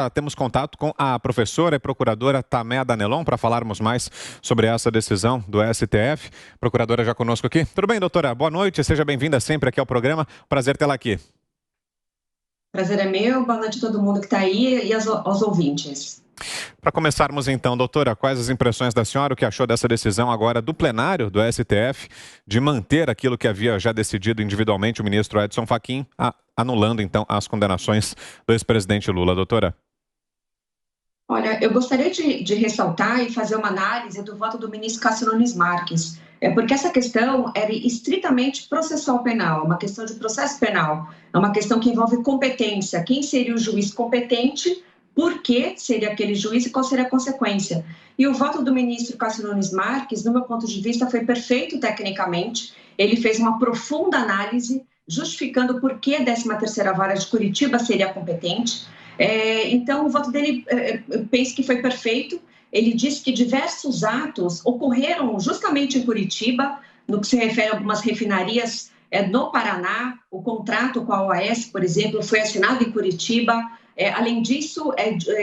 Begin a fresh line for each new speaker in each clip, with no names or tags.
Temos contato com a professora e procuradora Tamé Danelon para falarmos mais sobre essa decisão do STF. Procuradora já conosco aqui. Tudo bem, doutora? Boa noite, seja bem-vinda sempre aqui ao programa. Prazer tê-la aqui.
Prazer é meu, boa noite a todo mundo que está aí e aos ouvintes.
Para começarmos então, doutora, quais as impressões da senhora, o que achou dessa decisão agora do plenário do STF de manter aquilo que havia já decidido individualmente o ministro Edson Fachin, anulando então as condenações do ex-presidente Lula, doutora?
Olha, eu gostaria de ressaltar e fazer uma análise do voto do ministro Cássio Nunes Marques, porque essa questão era estritamente processual penal, uma questão de processo penal, é uma questão que envolve competência, quem seria o juiz competente, por que seria aquele juiz e qual seria a consequência. E o voto do ministro Cássio Nunes Marques, no meu ponto de vista, foi perfeito tecnicamente, ele fez uma profunda análise, justificando por que a 13ª Vara de Curitiba seria competente. Então, o voto dele, eu penso que foi perfeito. Ele disse que diversos atos ocorreram justamente em Curitiba, no que se refere a algumas refinarias no Paraná. O contrato com a OAS, por exemplo, foi assinado em Curitiba. Além disso,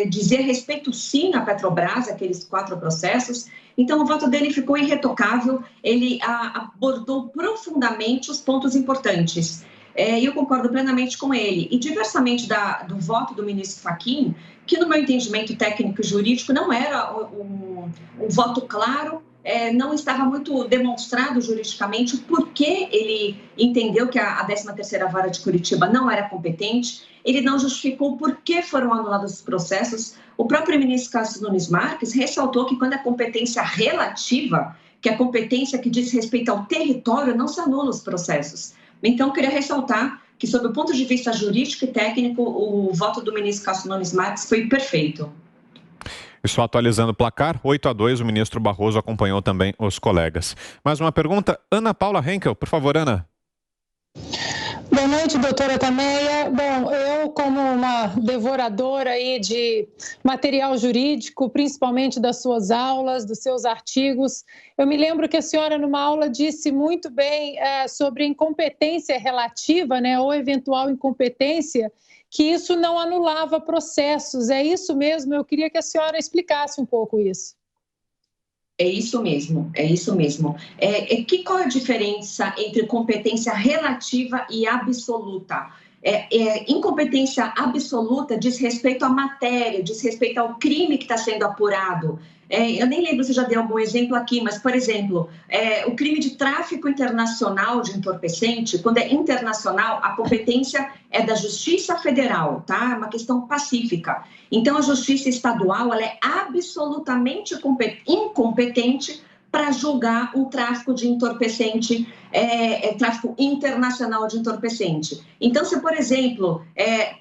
dizer respeito, sim, à Petrobras, aqueles 4 processos. Então, o voto dele ficou irretocável. Ele abordou profundamente os pontos importantes. E eu concordo plenamente com ele. E diversamente do voto do ministro Fachin, que no meu entendimento técnico e jurídico não era um voto claro, não estava muito demonstrado juridicamente o porquê ele entendeu que a 13ª Vara de Curitiba não era competente, ele não justificou por que foram anulados os processos. O próprio ministro Cássio Nunes Marques ressaltou que quando a competência relativa, que é a competência que diz respeito ao território, não se anula os processos. Então, queria ressaltar que, sob o ponto de vista jurídico e técnico, o voto do ministro Cássio Nunes Marques foi perfeito.
E só atualizando o placar, 8-2, o ministro Barroso acompanhou também os colegas. Mais uma pergunta, Ana Paula Henkel, por favor, Ana.
Boa noite, doutora Tameia. Bom, eu como uma devoradora aí de material jurídico, principalmente das suas aulas, dos seus artigos, eu me lembro que a senhora numa aula disse muito bem sobre incompetência relativa, né, ou eventual incompetência, que isso não anulava processos. É isso mesmo? Eu queria que a senhora explicasse um pouco isso.
É isso mesmo, é isso mesmo. Qual é a diferença entre competência relativa e absoluta? Incompetência absoluta diz respeito à matéria, diz respeito ao crime que está sendo apurado. Eu nem lembro se já dei algum exemplo aqui, mas, por exemplo, o crime de tráfico internacional de entorpecente, quando é internacional, a competência é da Justiça Federal, tá? É uma questão pacífica. Então, a Justiça Estadual ela é absolutamente incompetente para julgar um tráfico de entorpecente, tráfico internacional de entorpecente. Então, se, por exemplo,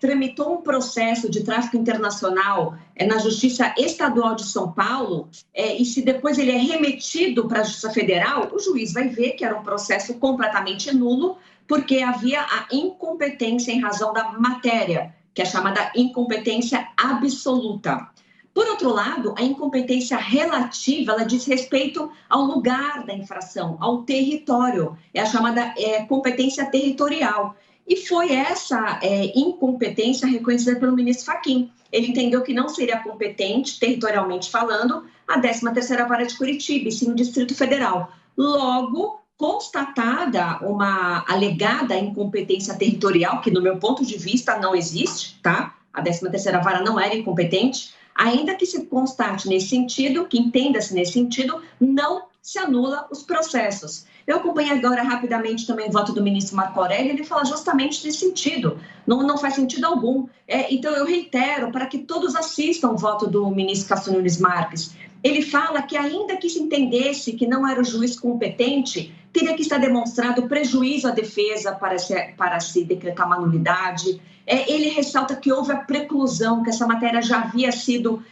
tramitou um processo de tráfico internacional na Justiça Estadual de São Paulo, e se depois ele é remetido para a Justiça Federal, o juiz vai ver que era um processo completamente nulo, porque havia a incompetência em razão da matéria, que é chamada incompetência absoluta. Por outro lado, a incompetência relativa, ela diz respeito ao lugar da infração, ao território, é a chamada competência territorial. E foi essa incompetência reconhecida pelo ministro Fachin. Ele entendeu que não seria competente, territorialmente falando, a 13ª Vara de Curitiba, e sim o Distrito Federal. Logo, constatada uma alegada incompetência territorial, que no meu ponto de vista não existe, tá? A 13ª Vara não era incompetente, ainda que se constate nesse sentido, que entenda-se nesse sentido, não se anula os processos. Eu acompanhei agora rapidamente também o voto do ministro Marco Aurélio, ele fala justamente nesse sentido, não faz sentido algum. Então, eu reitero para que todos assistam o voto do ministro Cássio Nunes Marques. Ele fala que ainda que se entendesse que não era o juiz competente, teria que estar demonstrado prejuízo à defesa para se decretar uma nulidade. Ele ressalta que houve a preclusão, que essa matéria já havia sido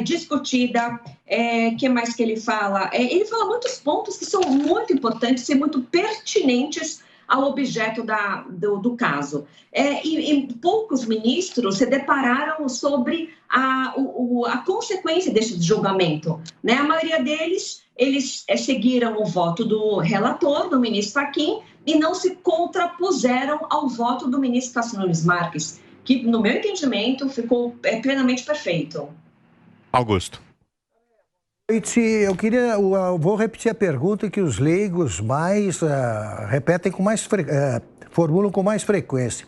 discutida. Que mais que ele fala? Ele fala muitos pontos que são muito importantes e muito pertinentes ao objeto do caso. E poucos ministros se depararam sobre a consequência desse julgamento, né? A maioria deles, eles seguiram o voto do relator, do ministro Fachin, e não se contrapuseram ao voto do ministro Cássio Nunes Marques. que, no meu entendimento, ficou plenamente perfeito.
Augusto.
Eu vou repetir a pergunta que os leigos formulam com mais frequência.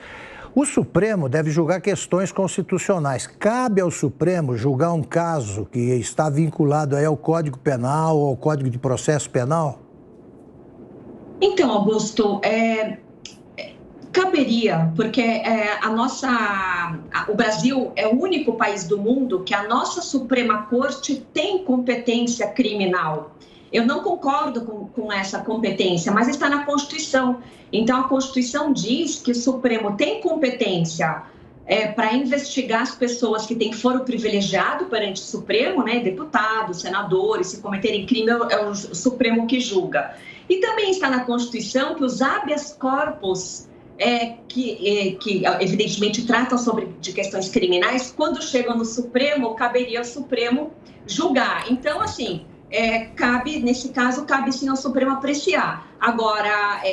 O Supremo deve julgar questões constitucionais. Cabe ao Supremo julgar um caso que está vinculado aí ao Código Penal ou ao Código de Processo Penal?
Então, Augusto, caberia, porque o Brasil é o único país do mundo que a nossa Suprema Corte tem competência criminal. Eu não concordo com essa competência, mas está na Constituição. Então, a Constituição diz que o Supremo tem competência para investigar as pessoas que têm foro privilegiado perante o Supremo, né, deputados, senadores, se cometerem crime, é o Supremo que julga. E também está na Constituição que os habeas corpus, que evidentemente tratam de questões criminais, quando chegam no Supremo, caberia ao Supremo julgar. Então, assim, nesse caso, cabe sim ao Supremo apreciar. Agora,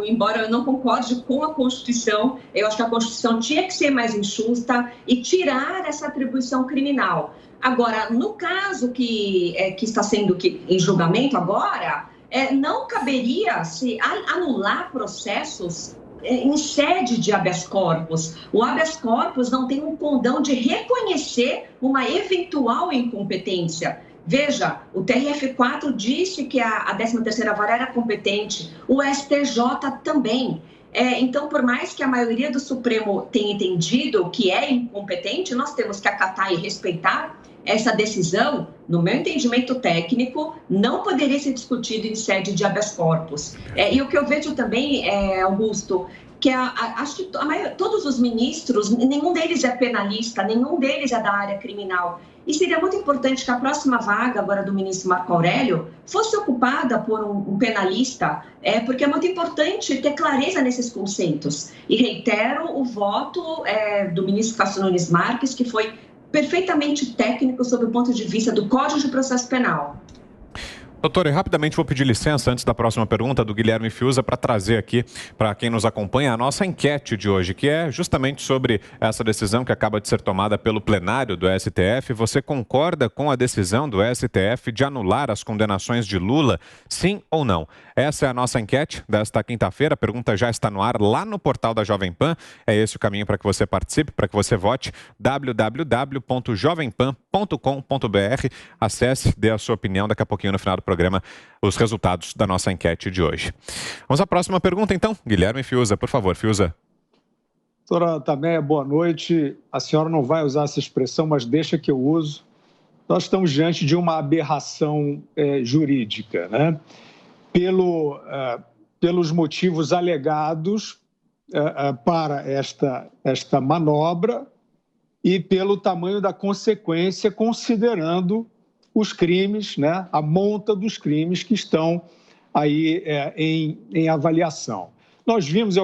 embora eu não concorde com a Constituição, eu acho que a Constituição tinha que ser mais injusta e tirar essa atribuição criminal. Agora, no caso que está sendo em julgamento agora, não caberia se anular processos em sede de habeas corpus. O habeas corpus não tem um condão de reconhecer uma eventual incompetência. Veja, o TRF4 disse que a 13ª Vara era competente, o STJ também. Então, por mais que a maioria do Supremo tenha entendido que é incompetente, nós temos que acatar e respeitar essa decisão. No meu entendimento técnico, não poderia ser discutido em sede de habeas corpus. E o que eu vejo também, Augusto, que acho que todos os ministros, nenhum deles é penalista, nenhum deles é da área criminal. E seria muito importante que a próxima vaga agora do ministro Marco Aurélio fosse ocupada por um penalista, porque é muito importante ter clareza nesses conceitos. E reitero o voto do ministro Cássio Nunes Marques, que foi perfeitamente técnico sob o ponto de vista do Código de Processo Penal.
Doutora, rapidamente vou pedir licença antes da próxima pergunta do Guilherme Fiuza para trazer aqui, para quem nos acompanha, a nossa enquete de hoje, que é justamente sobre essa decisão que acaba de ser tomada pelo plenário do STF. Você concorda com a decisão do STF de anular as condenações de Lula, sim ou não? Essa é a nossa enquete desta quinta-feira. A pergunta já está no ar lá no portal da Jovem Pan. É esse o caminho para que você participe, para que você vote. www.jovempan.com.br. Acesse, dê a sua opinião. Daqui a pouquinho, no final do programa, os resultados da nossa enquete de hoje. Vamos à próxima pergunta, então. Guilherme Fiuza, por favor. Fiuza.
Doutora Tameia, boa noite. A senhora não vai usar essa expressão, mas deixa que eu uso. Nós estamos diante de uma aberração jurídica, né? Pelos motivos alegados para esta manobra e pelo tamanho da consequência, considerando os crimes, né, a monta dos crimes que estão aí em avaliação. Nós vimos,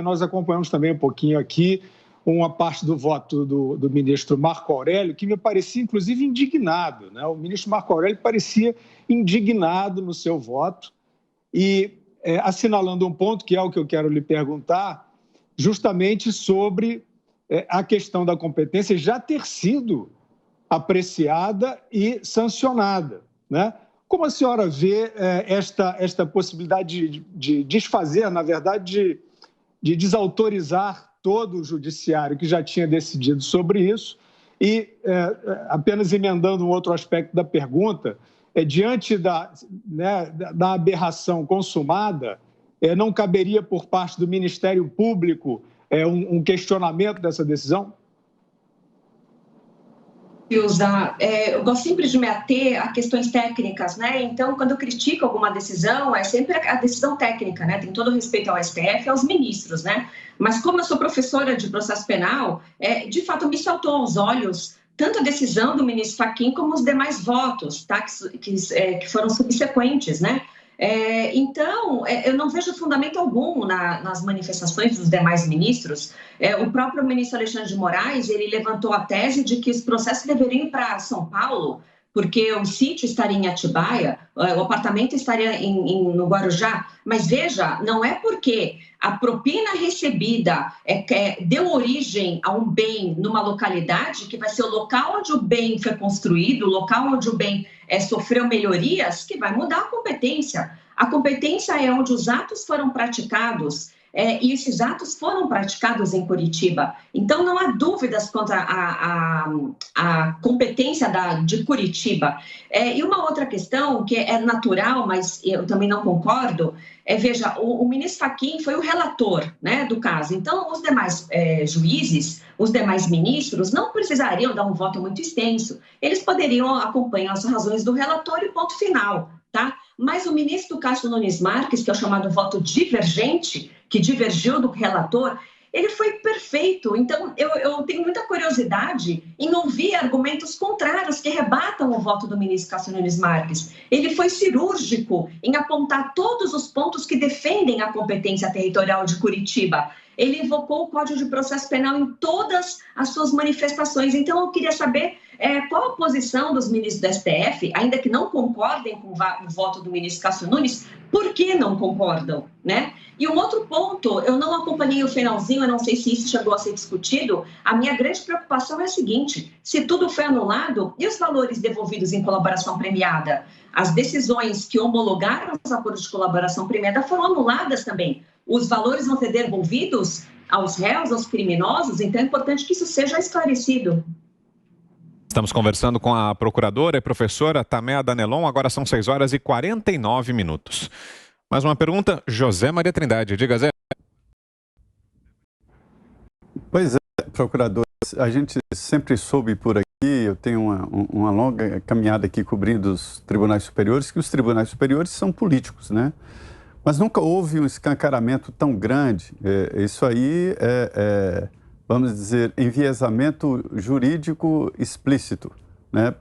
nós acompanhamos também um pouquinho aqui uma parte do voto do ministro Marco Aurélio, que me parecia, inclusive, indignado, né? O ministro Marco Aurélio parecia indignado no seu voto e assinalando um ponto, que é o que eu quero lhe perguntar, justamente sobre a questão da competência já ter sido apreciada e sancionada, né? Como a senhora vê esta possibilidade de desfazer, na verdade, de desautorizar todo o judiciário que já tinha decidido sobre isso? E, apenas emendando um outro aspecto da pergunta, diante da aberração consumada, não caberia por parte do Ministério Público um questionamento dessa decisão?
Eu gosto sempre de me ater a questões técnicas, né? Então, quando eu critico alguma decisão, é sempre a decisão técnica, né? Tem todo o respeito ao STF e aos ministros, né? Mas como eu sou professora de processo penal, de fato me saltou aos olhos tanto a decisão do ministro Fachin como os demais votos, tá? Que foram subsequentes, né? Então, eu não vejo fundamento algum nas manifestações dos demais ministros. O próprio ministro Alexandre de Moraes, ele levantou a tese de que os processos deveriam ir para São Paulo, porque o sítio estaria em Atibaia, o apartamento estaria no Guarujá, mas veja, não é porque a propina recebida deu origem a um bem numa localidade que vai ser o local onde o bem foi construído, o local onde o bem sofreu melhorias, que vai mudar a competência. A competência é onde os atos foram praticados, e esses atos foram praticados em Curitiba. Então, não há dúvidas quanto à competência de Curitiba. E uma outra questão, que é natural, mas eu também não concordo, veja, o ministro Fachin foi o relator, né, do caso. Então, os demais juízes, os demais ministros, não precisariam dar um voto muito extenso. Eles poderiam acompanhar as razões do relator e ponto final, tá? Mas o ministro Cássio Nunes Marques, que é o chamado voto divergente, que divergiu do relator, ele foi perfeito. Então, eu tenho muita curiosidade em ouvir argumentos contrários que rebatam o voto do ministro Cássio Nunes Marques. Ele foi cirúrgico em apontar todos os pontos que defendem a competência territorial de Curitiba. Ele invocou o Código de Processo Penal em todas as suas manifestações. Então, eu queria saber qual a posição dos ministros do STF, ainda que não concordem com o voto do ministro Cássio Nunes, por que não concordam, né? E um outro ponto, eu não acompanhei o finalzinho, eu não sei se isso chegou a ser discutido, a minha grande preocupação é a seguinte: se tudo foi anulado, e os valores devolvidos em colaboração premiada? As decisões que homologaram os acordos de colaboração premiada foram anuladas também. Os valores vão ser devolvidos aos réus, aos criminosos, então é importante que isso seja esclarecido.
Estamos conversando com a procuradora e professora Tameia Danelon, agora são 6h49. Mais uma pergunta, José Maria Trindade. Diga, Zé.
Pois é, procurador, a gente sempre soube por aqui, eu tenho uma longa caminhada aqui cobrindo os tribunais superiores, que os tribunais superiores são políticos, né? Mas nunca houve um escancaramento tão grande. Isso aí vamos dizer, enviesamento jurídico explícito, né?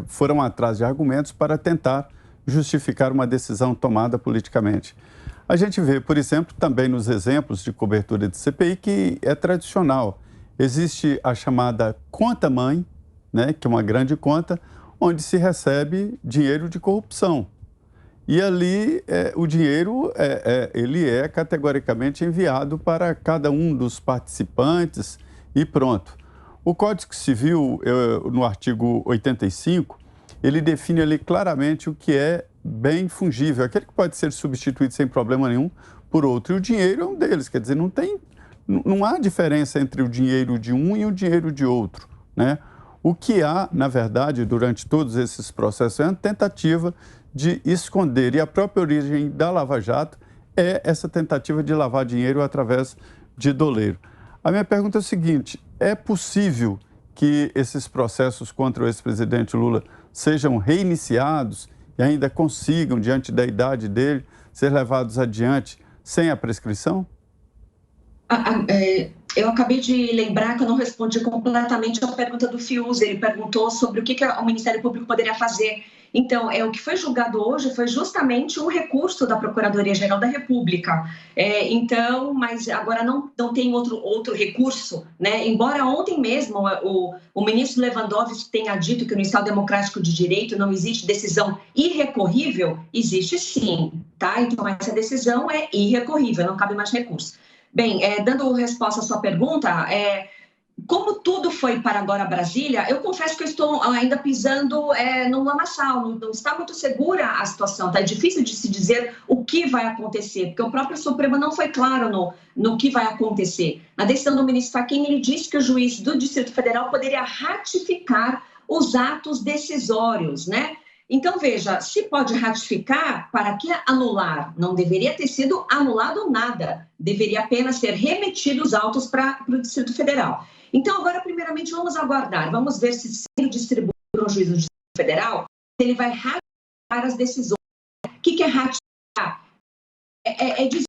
Foram atrás de argumentos para tentar justificar uma decisão tomada politicamente. A gente vê, por exemplo, também nos exemplos de cobertura de CPI que é tradicional. Existe a chamada conta-mãe, né? Que é uma grande conta, onde se recebe dinheiro de corrupção. E ali o dinheiro ele é categoricamente enviado para cada um dos participantes e pronto. O Código Civil, no artigo 85, ele define ali claramente o que é bem fungível, aquele que pode ser substituído sem problema nenhum por outro. E o dinheiro é um deles, quer dizer, não há diferença entre o dinheiro de um e o dinheiro de outro, né? O que há, na verdade, durante todos esses processos é uma tentativa de esconder, e a própria origem da Lava Jato é essa tentativa de lavar dinheiro através de doleiro. A minha pergunta é o seguinte: é possível que esses processos contra o ex-presidente Lula sejam reiniciados e ainda consigam, diante da idade dele, ser levados adiante sem a prescrição?
Eu acabei de lembrar que eu não respondi completamente a pergunta do Fiuza. Ele perguntou sobre o que o Ministério Público poderia fazer. Então, o que foi julgado hoje foi justamente um recurso da Procuradoria-Geral da República. Mas agora não tem outro recurso, né? Embora ontem mesmo o ministro Lewandowski tenha dito que no Estado Democrático de Direito não existe decisão irrecorrível, existe sim, tá? Então, essa decisão é irrecorrível, não cabe mais recurso. Bem, dando resposta à sua pergunta, como tudo foi para agora Brasília, eu confesso que eu estou ainda pisando no lamaçal, não está muito segura a situação, tá? É difícil de se dizer o que vai acontecer, porque o próprio Supremo não foi claro no que vai acontecer. Na decisão do ministro Fachin, ele disse que o juiz do Distrito Federal poderia ratificar os atos decisórios, né? Então, veja, se pode ratificar, para que anular? Não deveria ter sido anulado nada, deveria apenas ser remetidos os autos para o Distrito Federal. Então, agora, primeiramente, vamos aguardar, vamos ver se sendo distribuído para um juiz do Distrito Federal, ele vai ratificar as decisões. O que é ratificar? Dizer que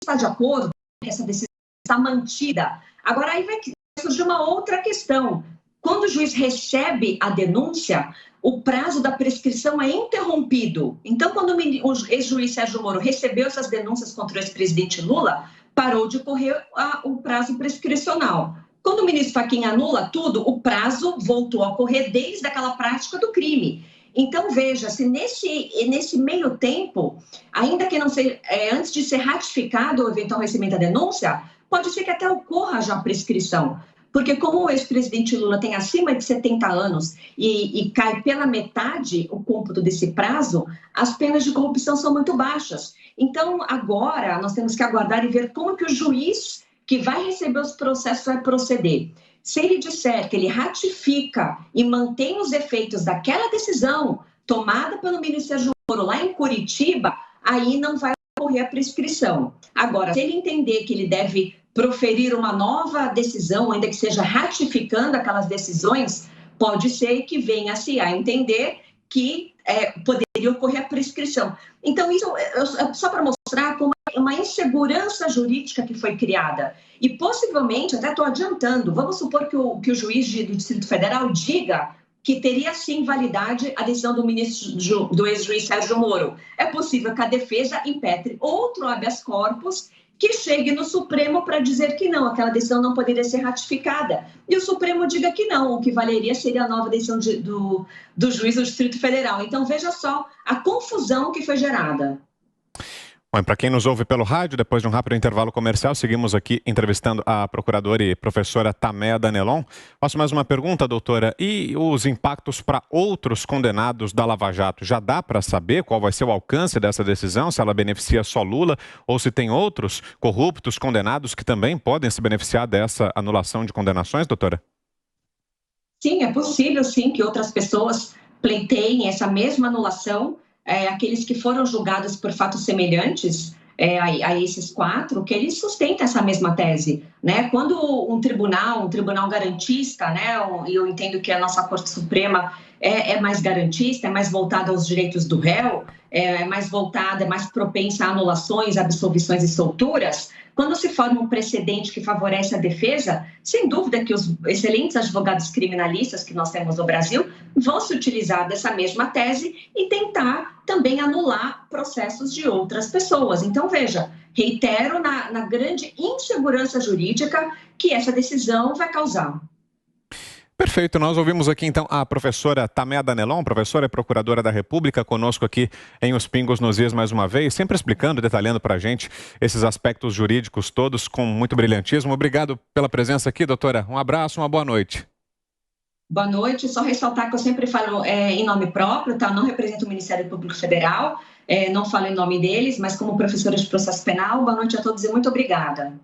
está de acordo, que essa decisão está mantida. Agora, aí vai surgir uma outra questão. Quando o juiz recebe a denúncia, o prazo da prescrição é interrompido. Então, quando o ex-juiz Sérgio Moro recebeu essas denúncias contra o ex-presidente Lula, parou de correr o prazo prescricional. Quando o ministro Fachin anula tudo, o prazo voltou a ocorrer desde aquela prática do crime. Então, veja, se nesse meio tempo, ainda que não seja, antes de ser ratificado o eventual recebimento da denúncia, pode ser que até ocorra já a prescrição. Porque como o ex-presidente Lula tem acima de 70 anos e cai pela metade o cômputo desse prazo, as penas de corrupção são muito baixas. Então, agora, nós temos que aguardar e ver como que o juiz que vai receber os processos vai proceder. Se ele disser que ele ratifica e mantém os efeitos daquela decisão tomada pelo ministro Sérgio Moro lá em Curitiba, aí não vai ocorrer a prescrição. Agora, se ele entender que ele deve proferir uma nova decisão, ainda que seja ratificando aquelas decisões, pode ser que venha-se a entender que poderia ocorrer a prescrição. Então, isso só para mostrar como uma insegurança jurídica que foi criada. E possivelmente, até estou adiantando, vamos supor que o juiz do Distrito Federal diga que teria sim validade a decisão do ex-juiz Sérgio Moro. É possível que a defesa impetre outro habeas corpus que chegue no Supremo para dizer que não, aquela decisão não poderia ser ratificada. E o Supremo diga que não, o que valeria seria a nova decisão do juiz do Distrito Federal. Então, veja só a confusão que foi gerada.
Bom, para quem nos ouve pelo rádio, depois de um rápido intervalo comercial, seguimos aqui entrevistando a procuradora e professora Tameia Danelon. Faço mais uma pergunta, doutora. E os impactos para outros condenados da Lava Jato? Já dá para saber qual vai ser o alcance dessa decisão? Se ela beneficia só Lula ou se tem outros corruptos condenados que também podem se beneficiar dessa anulação de condenações, doutora?
Sim, é possível, sim, que outras pessoas pleiteiem essa mesma anulação. Aqueles que foram julgados por fatos semelhantes a esses 4, que eles sustentam essa mesma tese, né? Quando um tribunal garantista, né? E eu entendo que a nossa Corte Suprema é mais garantista, é mais voltada aos direitos do réu, é mais propensa a anulações, absolvições e solturas. Quando se forma um precedente que favorece a defesa, sem dúvida que os excelentes advogados criminalistas que nós temos no Brasil vão se utilizar dessa mesma tese e tentar também anular processos de outras pessoas. Então, veja, reitero na grande insegurança jurídica que essa decisão vai causar.
Perfeito, nós ouvimos aqui então a professora Tameia Danelon, professora e procuradora da República, conosco aqui em Os Pingos nos Is mais uma vez, sempre explicando, detalhando para a gente esses aspectos jurídicos todos com muito brilhantismo. Obrigado pela presença aqui, doutora. Um abraço, uma boa noite.
Boa noite, só ressaltar que eu sempre falo em nome próprio, tá? Não represento o Ministério Público Federal, não falo em nome deles, mas como professora de processo penal, boa noite a todos e muito obrigada.